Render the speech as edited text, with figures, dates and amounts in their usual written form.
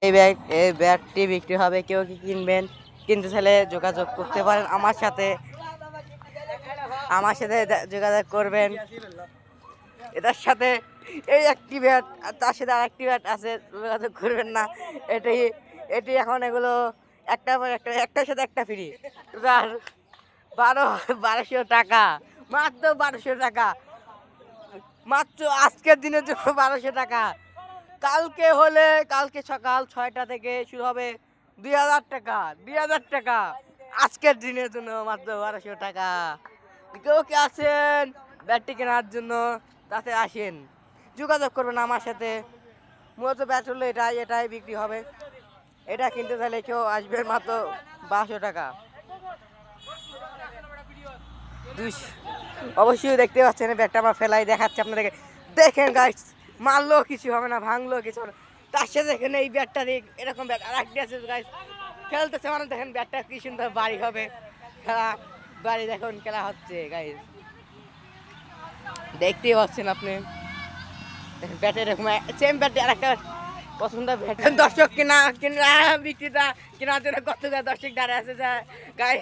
এই ব্যাটটি বিক্রি হবে, কেউ কি কিনবেন? কিনতে চাইলে যোগাযোগ করতে পারেন আমার সাথে। যোগাযোগ করবেন। এটার সাথে এই একটি ব্যাট আর তার সাথে আরেকটি ব্যাট আছে, যোগাযোগ করবেন না। এটি এটি এখন এগুলো একটার পর একটা, একটার সাথে একটা ফ্রি। আর 1200 টাকা, মাত্র 1200 টাকা, মাত্র আজকের দিনের জন্য 1200 টাকা। কালকে সকাল 6টা থেকে শুরু হবে 2000 টাকা, 2000 টাকা আজকের দিনের জন্য মাত্র 1200 টাকা। কেউ কে আছেন ব্যাটটি কেনার জন্য? তাতে আসেন, যোগাযোগ করবেন আমার সাথে। মূলত ব্যাট হলো এটাই বিক্রি হবে। এটা কিনতে চাইলে কেউ আসবে, মাত্র 1200 টাকা। অবশ্যই দেখতে পাচ্ছেন ব্যাটটা আমার ফেলাই দেখাচ্ছে আপনাদেরকে। দেখেন গাইস, মারলেও কিছু হবে না, ভাঙলেও কিছু হবে না। তার সাথে দেখেন এই ব্যাটটা এরকম ব্যাট আর একটি আছে গাইস, খেলতেছে মানে দেখেন ব্যাটটা কি সুন্দর বাড়ি হবে। বাড়ি দেখুন খেলা হচ্ছে গাইস, দেখতেই পাচ্ছেন আপনি। দেখেন ব্যাটে এরকম সেম ব্যাটে আর একটা পছন্দ ব্যাট। দর্শক বিক্রিটা কেনার জন্য কত দর্শক দাঁড়িয়ে আছে গাইস।